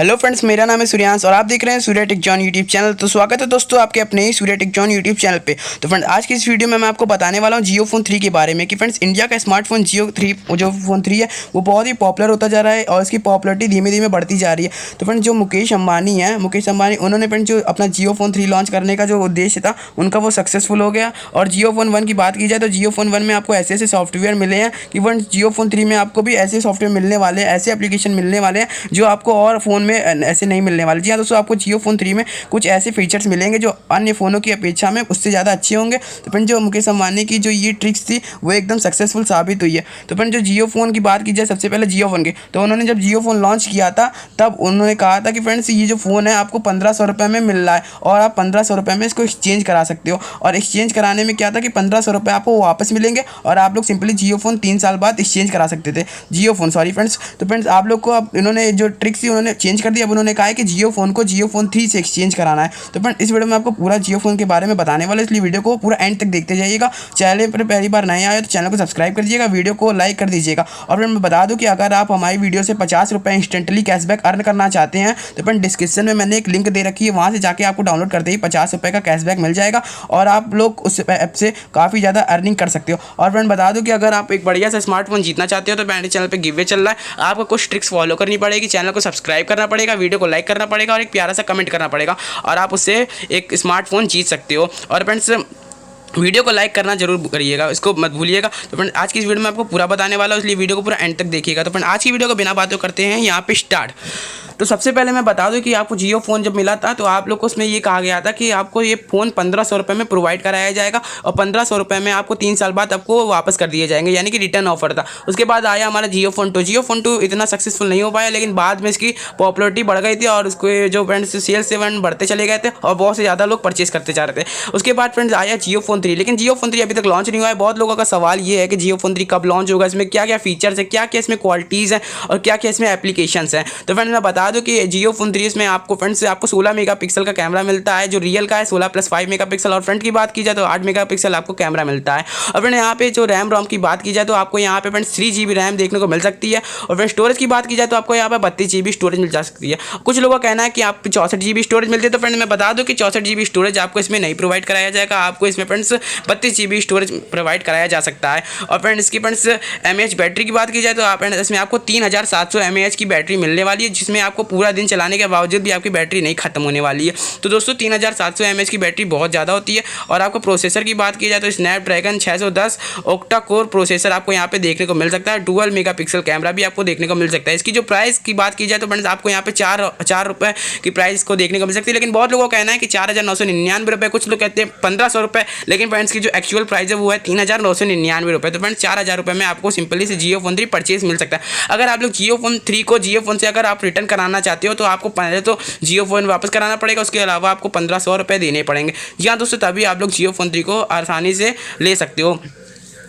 Hello friends, मेरा नाम है सूर्यांश और आप देख रहे हैं Surya tech zone YouTube channel. तो स्वागत है दोस्तों आपके अपने ही Surya tech zone YouTube channel पे। तो फ्रेंड्स, आज की इस वीडियो में मैं आपको बताने वाला हूँ जियो फोन 3 के बारे में कि फ्रेंड्स इंडिया का स्मार्टफोन जो फोन 3 है वो बहुत ही पॉपुलर होता जा रहा है और इसकी पॉपुलरिटी धीमे धीमे बढ़ती जा रही है। तो फ्रेंड्स, जो मुकेश अंबानी उन्होंने फ्रेंड्स जो अपना जियो फोन 3 लॉन्च करने का जो उद्देश्य था उनका वो सक्सेसफुल हो गया। और जियो फोन 1 की बात की जाए तो जियो फोन 1 में आपको ऐसे ऐसे सॉफ्टवेयर मिले हैं कि फ्रेंड्स जियो फोन 3 में आपको भी ऐसे सॉफ्टवेयर मिलने वाले हैं, ऐसे एप्लीकेशन मिलने वाले हैं जो आपको और फ़ोन में ऐसे नहीं मिलने वाले। जी हाँ दोस्तों, आपको जियो फोन 3 में कुछ ऐसे फीचर्स मिलेंगे जो अन्य फ़ोनों की अपेक्षा में उससे ज़्यादा अच्छे होंगे। तो फ्रेंड, जो मुकेश अंबानी की जो ये ट्रिक्स थी वो एकदम सक्सेसफुल साबित हुई है। तो फ्रेंड, जो जियो फोन की बात की जाए सबसे पहले जियो फोन की, तो उन्होंने जब जियो फोन लॉन्च किया था तब उन्होंने कहा था कि फ्रेंड्स ये जो फ़ोन है आपको 1500 रुपये में मिल रहा है और आप 1500 रुपये में इसको एक्सचेंज करा सकते हो। और एक्सचेंज कराने में क्या था कि 1500 रुपये आपको वापस मिलेंगे और आप लोग सिंपली जियो फोन 3 साल बाद एक्सचेंज करा सकते थे। जियो फोन सॉरी फ्रेंड्स। तो फ्रेंड्स, आप लोग को अब इन्होंने जो ट्रिक्स थी उन्होंने चेंज कर दी। अब उन्होंने कहा है कि जियो फोन को जियो फोन 3 से एक्सचेंज कराना है। तो फ्रेंड, इस वीडियो में आपको पूरा जियो फोन के बारे में बताने वाला है, इसलिए वीडियो को पूरा एंड तक देखते जाइएगा। चैनल पर पहली बार नए आए तो चैनल को सब्सक्राइब कर दीजिएगा, वीडियो को लाइक कर दीजिएगा। और फ्रेंड, मैं बता दूं कि अगर आप हमारी वीडियो से 50 रुपये इंस्टेंटली कैशबैक अर्न करना चाहते हैं तो फ्रेंड डिस्क्रिप्शन में मैंने एक लिंक दे रखी है, वहाँ से जाके आपको डाउनलोड करते ही 50 रुपये का कैशबैक मिल जाएगा और आप लोग उस ऐप से काफ़ी ज़्यादा अर्निंग कर सकते हो। और फ्रेंड, बता दूं कि अगर आप एक बढ़िया सा स्मार्टफोन जीतना चाहते हो तो मेरे चैनल पर गिव अवे चल रहा है। आपको कुछ ट्रिक्स फॉलो करनी पड़ेगी, चैनल को सब्सक्राइब करना पड़ेगा, वीडियो को लाइक करना पड़ेगा और एक प्यारा सा कमेंट करना पड़ेगा और आप उससे एक स्मार्टफोन जीत सकते हो। और फ्रेंड्स, वीडियो को लाइक करना जरूर करिएगा, इसको मत भूलिएगा। तो फ्रेंड, आज की इस वीडियो में आपको पूरा बताने वाला हूँ, इसलिए वीडियो को पूरा एंड तक देखिएगा। तो फ्रेंड, आज की वीडियो को बिना बातों करते हैं यहाँ पे स्टार्ट। तो सबसे पहले मैं बता दूं कि आपको जियो फ़ोन जब मिला था तो आप लोग को उसमें ये कहा गया था कि आपको ये फ़ोन 1500 रुपये में प्रोवाइड कराया जाएगा और 1500 रुपये में आपको 3 साल बाद आपको वापस कर दिए जाएंगे, यानी कि रिटर्न ऑफर था। उसके बाद आया हमारा जियो फ़ोन 2। जियो फ़ोन 2 इतना सक्सेसफुल नहीं हो पाया, लेकिन बाद में इसकी पॉपुलरिटी बढ़ गई थी और उसके जो फ्रेंड्स सेल्स से बढ़ते चले गए थे और बहुत से ज़्यादा लोग परचेस करते जा रहे थे। उसके बाद फ्रेंड्स आया जियो फ़ोन 3, लेकिन जियो फ़ोन 3 अभी तक लॉन्च नहीं हुआ है। बहुत लोगों का सवाल ये है कि जियो फ़ोन 3 कब लॉन्च होगा, इसमें क्या क्या फीचर्स है, क्या क्या इसमें क्वालिटीज़ हैं और क्या क्या इसमें एप्लीकेशंस हैं। तो फ्रेंड्स, मैं बता दूं कि जियो फ़ोन 3 में आपको फ्रेंड्स आपको 16 मेगापिक्सल का कैमरा मिलता है, जो रियल का है 16+5 मेगापिक्सल। और फ्रंट की बात की जाए तो 8 मेगापिक्सल आपको कैमरा मिलता है। और फ्रेंड, यहाँ पे जो रैम रोम की बात की जाए तो आपको यहाँ पे फ्रेंड्स 3 GB रैम देखने को मिल सकती है। और फ्रेंड, स्टोरेज की बात की जाए तो आपको यहाँ पे 32 GB स्टोरेज मिल जा सकती है। कुछ लोगों का कहना है कि आप 64 GB स्टोरेज मिलती है। तो फ्रेंड, मैं बता दूं कि 64 GB स्टोरेज आपको इसमें नहीं प्रोवाइड कराया जाएगा, आपको इसमें फ्रेंड्स 32 GB स्टोरेज प्रोवाइड कराया जा सकता है। और फ्रेंड, इसकी फ्रेंड्स mAh बैटरी की बात की जाए तो आप इसमें आपको 3700 mAh की बैटरी मिलने वाली है, जिसमें आपको पूरा दिन चलाने के बावजूद भी आपकी बैटरी नहीं खत्म होने वाली है। तो दोस्तों, 3700 mAh की बैटरी बहुत ज़्यादा होती है। और आपको प्रोसेसर की बात की जाए तो स्नैपड्रैगन 610 ऑक्टा कोर प्रोसेसर आपको यहाँ पे देखने को मिल सकता है। डुअल मेगापिक्सल कैमरा भी आपको देखने को मिल सकता है। इसकी जो प्राइस की बात की जाए तो फ्रेंड्स आपको यहाँ पे 4 रुपये की प्राइस को देखने को मिल सकती है, लेकिन बहुत लोगों का कहना है कि 4999 रुपये, कुछ लोग कहते हैं 1500 रुपये, लेकिन फ्रेंड्स की जो एक्चुअल प्राइस है वो है 3999 रुपये। तो फ्रेंड्स, 4000 रुपये में आपको सिंपली से जियो फोन 3 परचेज मिल सकता है। अगर आप लोग जियो फोन 3 को जियो फोन से अगर आप रिटर्न कराना चाहते हो तो आपको पहले तो जियो फोन वापस कराना पड़ेगा, उसके अलावा आपको 1500 रुपये देने पड़ेंगे। जी हाँ दोस्तों, तभी आप लोग जियो फोन 3 को आसानी से ले सकते हो।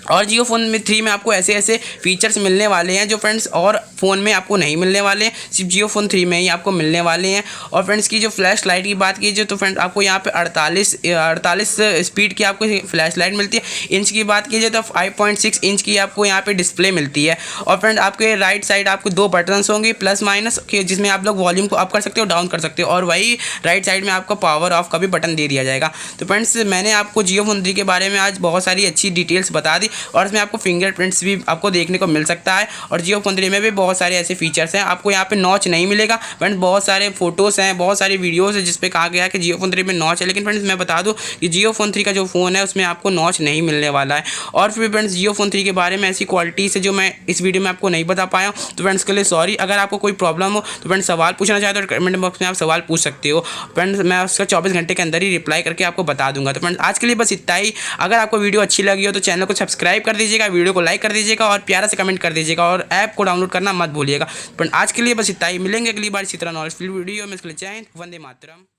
और जियो फोन 3 में आपको ऐसे ऐसे फीचर्स मिलने वाले हैं जो फ्रेंड्स और फ़ोन में आपको नहीं मिलने वाले हैं, सिर्फ जियो फोन 3 में ही आपको मिलने वाले हैं। और फ्रेंड्स की जो फ्लैश लाइट की बात कीजिए तो फ्रेंड्स आपको यहाँ पे 48 स्पीड की आपको फ्लैश लाइट मिलती है। इंच की बात कीजिए तो 5.6 इंच की आपको यहाँ पे डिस्प्ले मिलती है। और फ्रेंड, आपके राइट साइड आपको 2 बटन्स होंगे प्लस माइनस के, जिसमें आप लोग वॉल्यूम को अप कर सकते हो, डाउन कर सकते हो। और वही राइट साइड में आपको पावर ऑफ का भी बटन दे दिया जाएगा। तो फ्रेंड्स, मैंने आपको जियो फोन 3 के बारे में आज बहुत सारी अच्छी डिटेल्स बता दी और इसमें आपको फिंगरप्रिंट्स भी आपको देखने को मिल सकता है। और जियो फोन 3 में भी बहुत सारे ऐसे फीचर्स हैं। आपको यहाँ पे नॉच नहीं मिलेगा फ्रेंड्स, बहुत सारे फोटोज़ हैं, बहुत सारी वीडियोस हैं जिस पे कहा गया है कि जियो फोन 3 में नॉच है, लेकिन फ्रेंड्स मैं बता दूं कि जियो फोन 3 का जो फ़ोन है उसमें आपको नॉच नहीं मिलने वाला है। और फिर फ्रेंड्स, जियो फोन 3 के बारे में ऐसी क्वालिटीज़ है जो मैं इस वीडियो में आपको नहीं बता पाया, तो फ्रेंड्स के लिए सॉरी। अगर आपको कोई प्रॉब्लम हो तो फ्रेंड्स सवाल पूछना चाहते हो तो कमेंट बॉक्स में आप सवाल पूछ सकते हो फ्रेंड्स, मैं उसका 24 घंटे के अंदर ही रिप्लाई करके आपको बता दूंगा। तो फ्रेंड्स, आज के लिए बस इतना ही। अगर आपको वीडियो अच्छी लगी हो तो चैनल को सब्सक्राइब कर दीजिएगा, वीडियो को लाइक कर दीजिएगा और प्यारा से कमेंट कर दीजिएगा और ऐप को डाउनलोड करना मत भूलिएगा। फ्रेंड, आज के लिए बस इतना ही। मिलेंगे अगली बार इसी तरह नॉलेजफुल वीडियो में। इसके लिए जय हिंद, वंदे मातरम।